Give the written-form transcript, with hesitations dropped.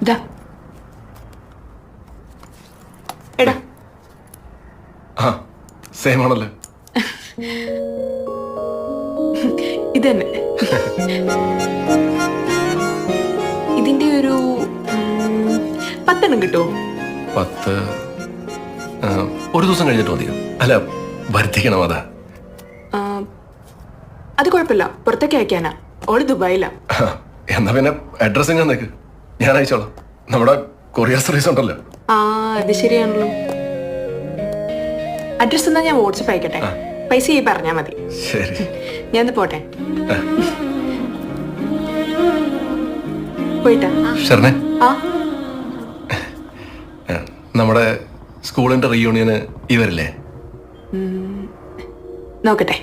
ഇതാ എടാ ആ സെയിം ആണല്ലോ. ഇത് തന്നെ. ഇതിന്റെ ഒരു 10 എണ്ണം കിട്ടുമോ? 10 ഒരു ദിവസം കഴിഞ്ഞിട്ട് മതിയോ? അല്ല വരുത്തിക്കണം അതാ. അത് കുഴപ്പമില്ല, പുറത്തേക്ക് അയക്കാനാ. ഓള് ദുബായിലാ. എന്നാ പിന്നെ അഡ്രസ് ഞാൻ നിൽക്ക്, ഞാൻ അയച്ചോളാം. നമ്മുടെ കൊറിയർ സർവീസ് ഉണ്ടല്ലോ. ആ അത് ശരിയാണല്ലോ. അഡ്രസ് എന്നാ ഞാൻ വാട്സപ്പ് അയക്കട്ടെ, പൈസ ഈ പറഞ്ഞാ മതി. ശരി, ഞാൻ പോട്ടെ. പോയിട്ടാ ശരണേ. ആ നമ്മുടെ സ്കൂളിന്റെ റീയൂണിയന് ഇവരില്ലേ? നോക്കട്ടെ.